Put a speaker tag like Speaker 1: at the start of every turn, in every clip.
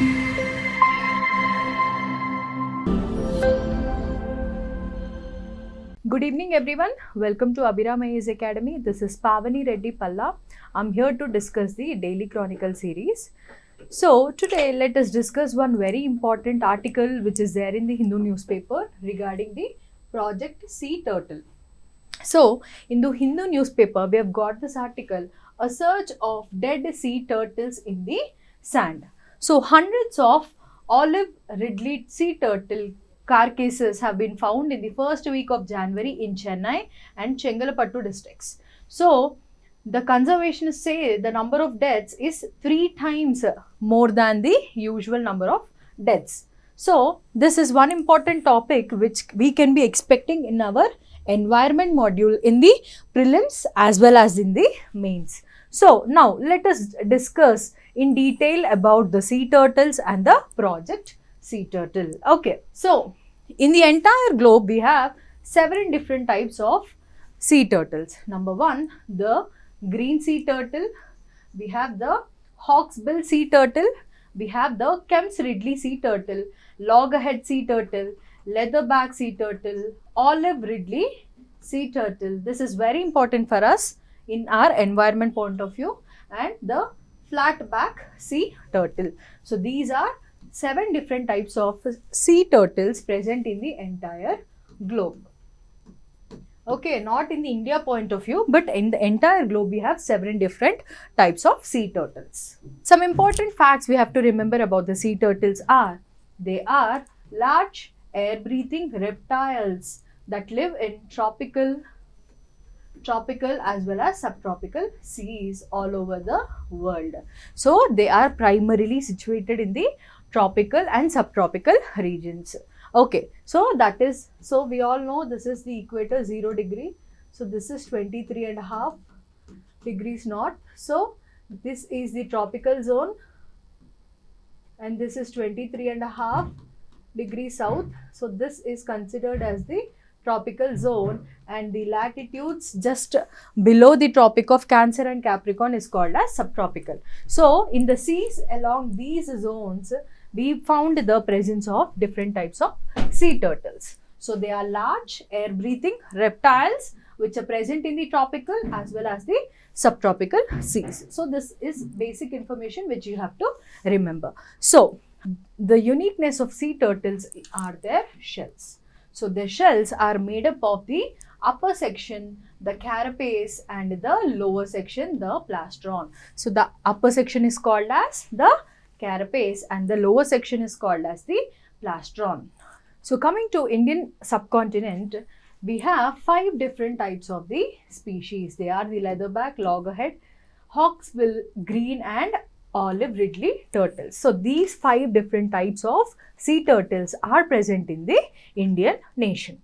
Speaker 1: Good evening everyone. Welcome to Abhiram IAS Academy. This is Pavani Reddy Palla. I'm here to discuss the Daily Chronicle series. So today let us discuss one very important article which is there in the Hindu newspaper regarding the Project Sea Turtle. So in the Hindu newspaper we have got this article, a search of dead sea turtles in the sand. So hundreds of olive ridley sea turtle carcasses have been found in the first week of January in Chennai and Chengalpattu districts. So the conservationists say the number of deaths is 3 times more than the usual number of deaths. So this is one important topic which we can be expecting in our environment module in the prelims as well as in the mains. So now let us discuss in detail about the sea turtles and the Project Sea Turtle. Okay, so in the entire globe we have 7 different types of sea turtles. Number 1, the green sea turtle. We have the hawksbill sea turtle. We have the Kemp's Ridley sea turtle, loggerhead sea turtle, leatherback sea turtle, olive ridley sea turtle. This is very important for us in our environment point of view, and the flatback sea turtle. So these are 7 different types of sea turtles present in the entire globe. Okay, not in the India point of view, but in the entire globe we have 7 different types of sea turtles. Some important facts we have to remember about the sea turtles are, they are large air-breathing reptiles that live in tropical as well as subtropical seas all over the world. So they are primarily situated in the tropical and subtropical regions. Okay, so that is, so we all know this is the equator 0 degree. So this is 23.5 degrees north. So this is the tropical zone and this is 23.5 degrees south. So this is considered as the tropical zone, and the latitudes just below the Tropic of Cancer and Capricorn is called as subtropical. So in the seas along these zones we found the presence of different types of sea turtles. So they are large air-breathing reptiles which are present in the tropical as well as the subtropical seas. So this is basic information which you have to remember. So the uniqueness of sea turtles are their shells. So their shells are made up of the upper section, the carapace, and the lower section, the plastron. So the upper section is called as the carapace and the lower section is called as the plastron. So coming to Indian subcontinent, we have 5 different types of the species. They are the leatherback, loggerhead, hawksbill, green and olive ridley turtles. So these 5 different types of sea turtles are present in the Indian nation.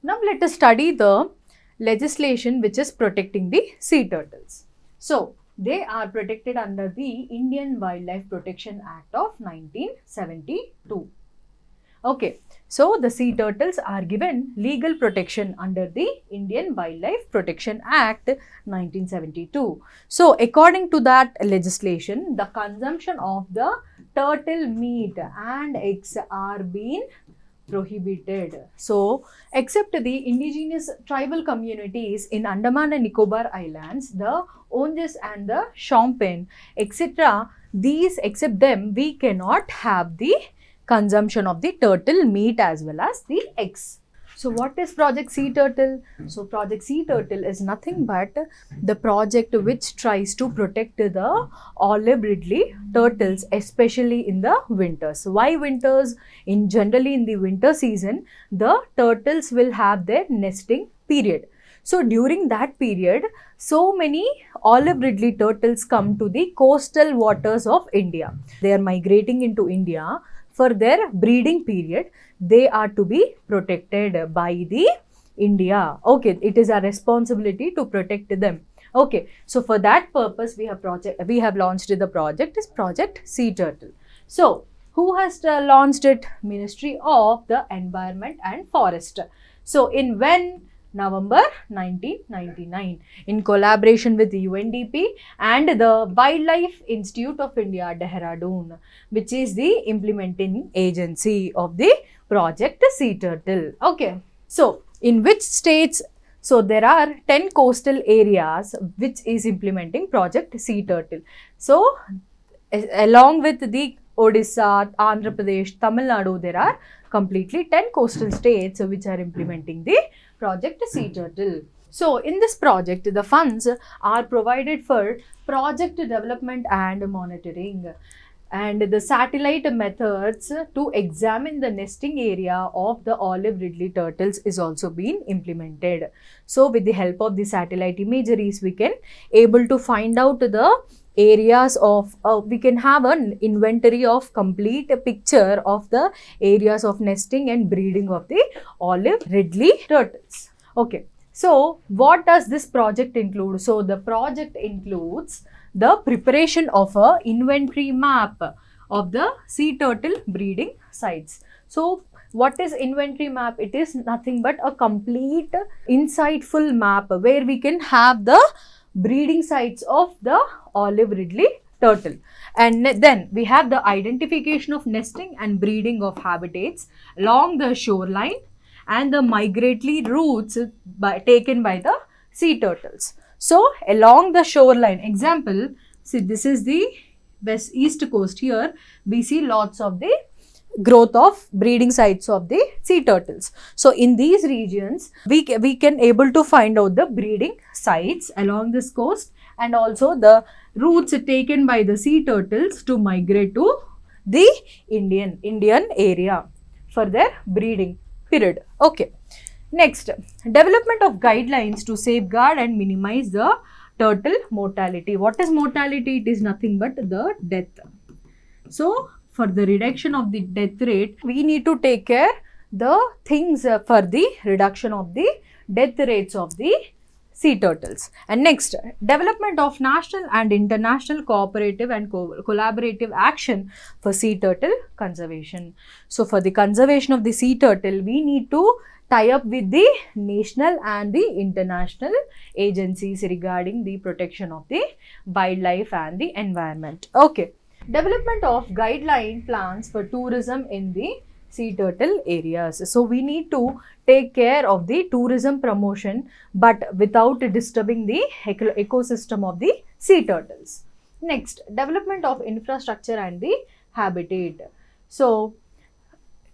Speaker 1: Now let us study the legislation which is protecting the sea turtles. So they are protected under the Indian Wildlife Protection Act of 1972. Okay, so the sea turtles are given legal protection under the Indian Wildlife Protection Act 1972. So according to that legislation, the consumption of the turtle meat and eggs are being prohibited. So except the indigenous tribal communities in Andaman and Nicobar Islands, the Onges and the Shompen, etc., these except them we cannot have the consumption of the turtle meat as well as the eggs. So what is Project Sea Turtle? So Project Sea Turtle is nothing but the project which tries to protect the olive ridley turtles, especially in the winters. Why winters? Generally in the winter season, the turtles will have their nesting period. So during that period, so many olive ridley turtles come to the coastal waters of India. They are migrating into India for their breeding period. They are to be protected by the India. Okay, it is our responsibility to protect them. Okay, so for that purpose we have launched the project is Project Sea Turtle. So who has launched it? Ministry of the Environment and Forest. So in when November 1999 in collaboration with UNDP and the Wildlife Institute of India, Dehradun, which is the implementing agency of the project Sea Turtle. Okay, so in which states? So there are 10 coastal areas which is implementing project Sea Turtle. So along with the Odisha, Andhra Pradesh, Tamil Nadu, there are completely 10 coastal states which are implementing the project Sea Turtle. So in this project, the funds are provided for project development and monitoring, and the satellite methods to examine the nesting area of the olive ridley turtles is also being implemented. So with the help of the satellite imageries, we can able to find out the areas of, we can have an inventory of complete picture of the areas of nesting and breeding of the olive ridley turtles. Okay, so what does this project include? So the project includes the preparation of a inventory map of the sea turtle breeding sites. So what is inventory map? It is nothing but a complete insightful map where we can have the breeding sites of the olive ridley turtle, and then we have the identification of nesting and breeding of habitats along the shoreline and the migratory routes taken by the sea turtles. So along the shoreline, example, see this is the east coast. Here we see lots of the growth of breeding sites of the sea turtles. So in these regions, we can able to find out the breeding sites along this coast and also the routes taken by the sea turtles to migrate to the Indian area for their breeding period. Okay. Next, development of guidelines to safeguard and minimize the turtle mortality. What is mortality? It is nothing but the death. So for the reduction of the death rate, we need to take care the things for the reduction of the death rates of the sea turtles. And next, development of national and international cooperative and collaborative action for sea turtle conservation. So for the conservation of the sea turtle, we need to tie up with the national and the international agencies regarding the protection of the wildlife and the environment. Okay. Development of guideline plans for tourism in the sea turtle areas. So we need to take care of the tourism promotion but without disturbing the ecosystem of the sea turtles. Next, development of infrastructure and the habitat. So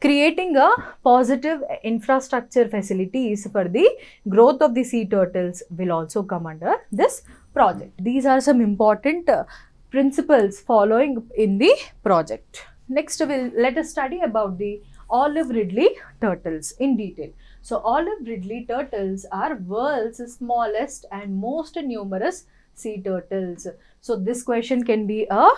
Speaker 1: creating a positive infrastructure facilities for the growth of the sea turtles will also come under this project. These are some important principles following in the project. Next, let us study about the olive ridley turtles in detail. So olive ridley turtles are world's smallest and most numerous sea turtles. So this question can be a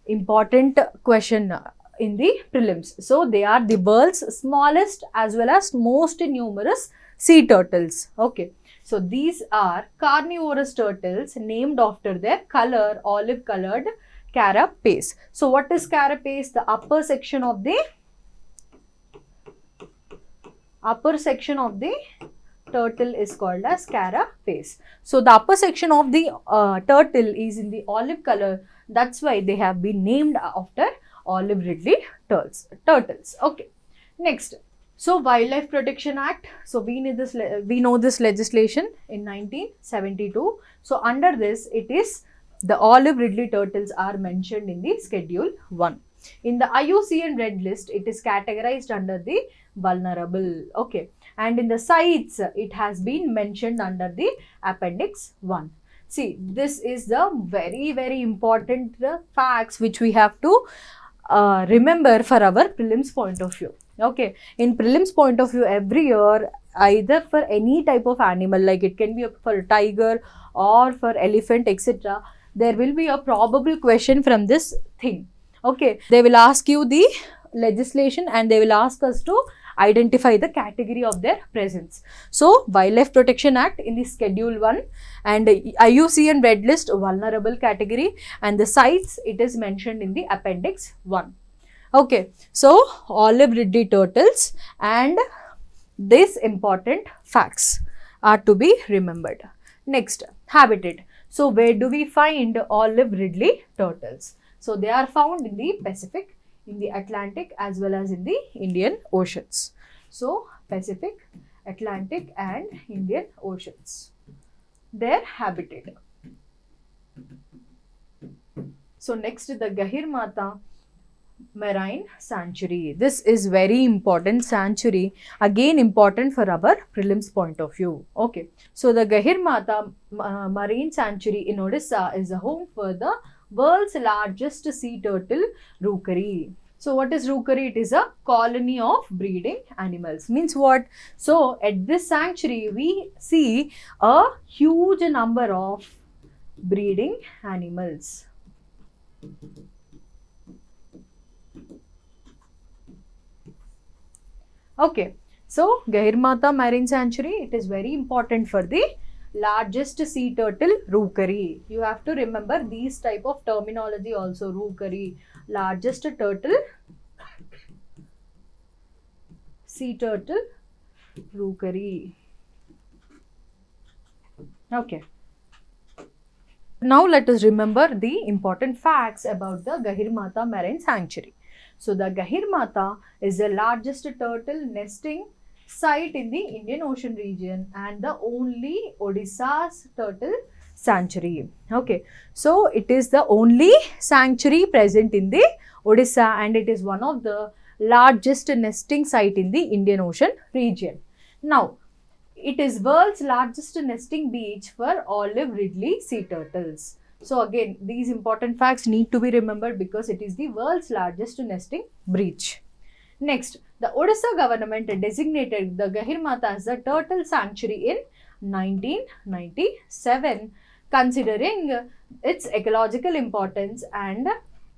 Speaker 1: important question in the prelims. So they are the world's smallest as well as most numerous sea turtles. Okay. So these are carnivorous turtles named after their color, olive colored carapace. So what is carapace? The upper section of the turtle is called as carapace. So the upper section of the turtle is in the olive color. That's why they have been named after olive ridley turtles. Okay. Next. So Wildlife Protection Act. So we know this legislation in 1972. So under this, it is the olive ridley turtles are mentioned in the Schedule 1. In the IUCN Red List, it is categorized under the vulnerable. Okay. And in the CITES, it has been mentioned under the Appendix 1. See, this is the very, very important facts which we have to remember for our prelims point of view. Okay, in prelims point of view, every year, either for any type of animal, like it can be for tiger or for elephant, etc., there will be a probable question from this thing. Okay, they will ask you the legislation and they will ask us to identify the category of their presence. So Wildlife Protection Act in the Schedule 1 and IUCN Red List vulnerable category, and the CITES, it is mentioned in the Appendix 1. Okay, so olive ridley turtles and these important facts. are to be remembered. Next, habitat. So where do we find olive ridley turtles? So they are found in the Pacific, in the Atlantic as well as in the Indian Oceans. So Pacific, Atlantic and Indian Oceans. Their habitat. So next, the Gahirmatha Marine Sanctuary. This is very important sanctuary, again important for our prelims point of view. Okay, so the Gahirmatha Marine Sanctuary in Odisha is a home for the world's largest sea turtle rookery. So what is rookery? It is a colony of breeding animals. Means what? So at this sanctuary we see a huge number of breeding animals. Okay, so Gahirmatha Marine Sanctuary, it is very important for the largest sea turtle rookery. You have to remember these type of terminology also. Rookery, largest turtle, sea turtle rookery. Okay. Now let us remember the important facts about the Gahirmatha Marine Sanctuary. So the Gahirmatha is the largest turtle nesting site in the Indian Ocean region and the only Odisha's turtle sanctuary. Okay, so it is the only sanctuary present in the Odisha and it is one of the largest nesting site in the Indian Ocean region. Now, it is world's largest nesting beach for olive ridley sea turtles. So again, these important facts need to be remembered because it is the world's largest nesting beach. Next, the Odisha government designated the Gahirmatha as a turtle sanctuary in 1997, considering its ecological importance and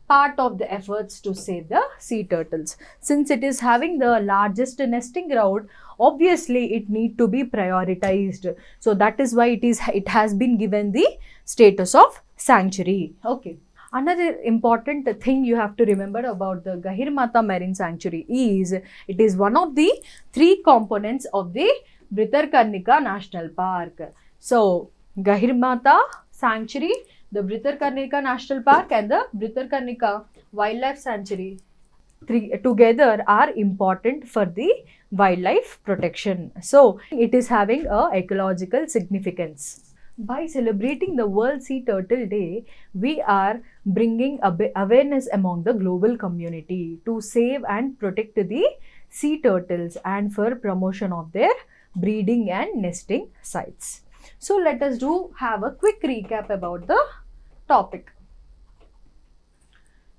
Speaker 1: part of the efforts to save the sea turtles. Since it is having the largest nesting ground, obviously it need to be prioritized. So that is why it has been given the status of sanctuary. Okay. Another important thing you have to remember about the Gahirmatha Marine Sanctuary is it is one of the 3 components of the Bhitarkanika National Park. So Gahirmatha Sanctuary, the Bhitarkanika National Park and the Bhitarkanika Wildlife Sanctuary together are important for the wildlife protection. So it is having a ecological significance. By celebrating the World Sea Turtle Day, we are bringing awareness among the global community to save and protect the sea turtles and for promotion of their breeding and nesting sites. So let us have a quick recap about the topic.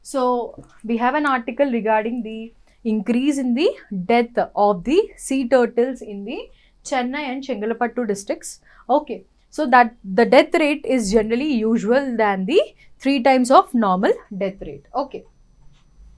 Speaker 1: So we have an article regarding the increase in the death of the sea turtles in the Chennai and Chengalpattu districts. Okay, so that the death rate is generally usual than the 3 times of normal death rate. Okay.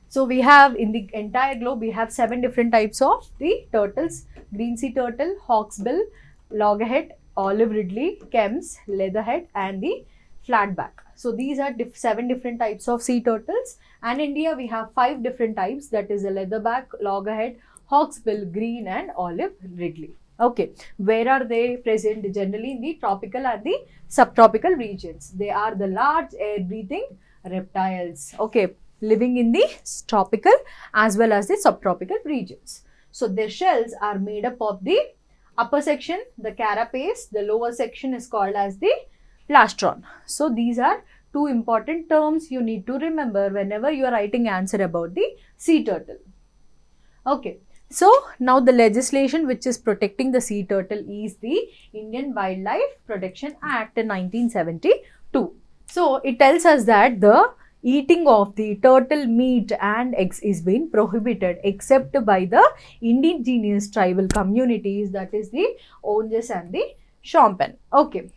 Speaker 1: So we have in the entire globe, we have 7 different types of the turtles: green sea turtle, hawksbill, loggerhead, olive ridley, Kemps, leatherhead and the flatback. So these are 7 different types of sea turtles, and in India we have 5 different types, that is the leatherback, loggerhead, hawksbill, green and olive ridley. Okay, where are they present? Generally in the tropical and the subtropical regions. They are the large air-breathing reptiles, okay, living in the tropical as well as the subtropical regions. So their shells are made up of the upper section, the carapace, the lower section is called as the plastron. So these are 2 important terms you need to remember whenever you are writing answer about the sea turtle. Okay. So now the legislation which is protecting the sea turtle is the Indian Wildlife Protection Act 1972. So it tells us that the eating of the turtle meat and eggs is being prohibited except by the indigenous tribal communities, that is the Onges and the Shompen. Okay.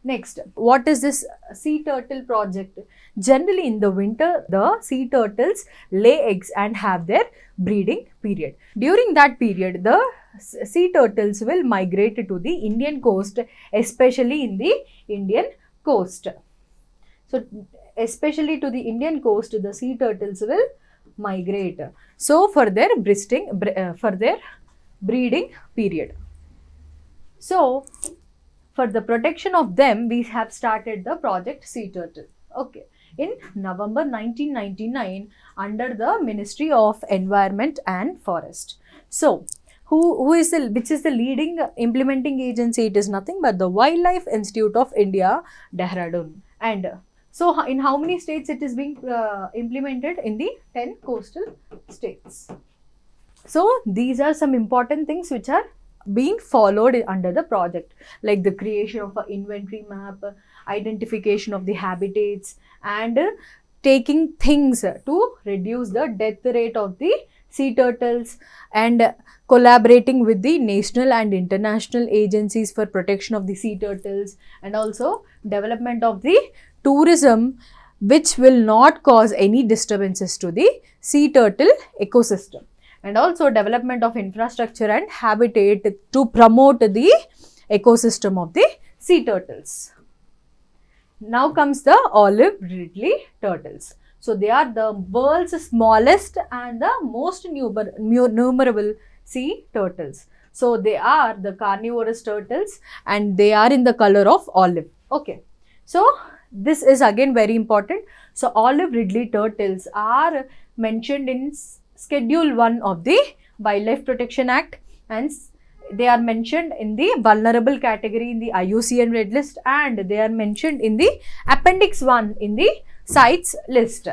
Speaker 1: Next, what is this sea turtle project? Generally in the winter, the sea turtles lay eggs and have their breeding period. During that period, the sea turtles will migrate to the Indian coast, especially in the Indian coast. So, especially to the Indian coast, the sea turtles will migrate. So, for their breeding period. So for the protection of them, we have started the project Sea Turtle. Okay, in November 1999, under the Ministry of Environment and Forest. So who is the, which is the leading implementing agency? It is nothing but the Wildlife Institute of India, Dehradun. And so in how many states it is being implemented? In the 10 coastal states. So these are some important things which are being followed under the project, like the creation of an inventory map, identification of the habitats, and taking things to reduce the death rate of the sea turtles, and collaborating with the national and international agencies for protection of the sea turtles, and also development of the tourism which will not cause any disturbances to the sea turtle ecosystem, and also development of infrastructure and habitat to promote the ecosystem of the sea turtles. Now comes the olive ridley turtles. So they are the world's smallest and the most numerable sea turtles. So they are the carnivorous turtles and they are in the color of olive. Okay, so this is again very important. So olive ridley turtles are mentioned in Schedule 1 of the Wildlife Protection Act, and they are mentioned in the vulnerable category in the IUCN Red List, and they are mentioned in the Appendix 1 in the CITES list.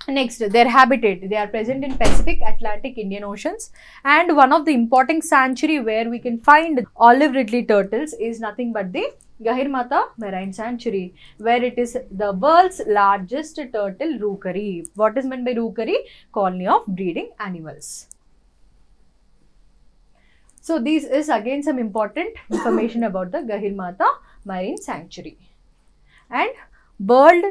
Speaker 1: Next, their habitat. They are present in Pacific, Atlantic, Indian Oceans, and one of the important sanctuary where we can find olive ridley turtles is nothing but the Gahirmatha Marine Sanctuary, where it is the world's largest turtle rookery. What is meant by rookery? Colony of breeding animals. So this is again some important information about the Gahirmatha Marine Sanctuary. And World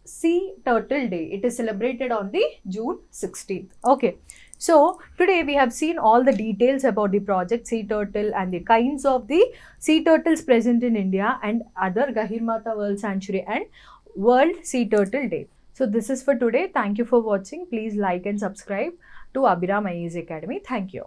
Speaker 1: Sea Turtle Day, it is celebrated on the June 16th. Okay, so today we have seen all the details about the project Sea Turtle and the kinds of the sea turtles present in India and other Gahirmatha World Sanctuary and World Sea Turtle Day. So this is for today. Thank you for watching. Please like and subscribe to Abhiram IAS Academy. Thank you.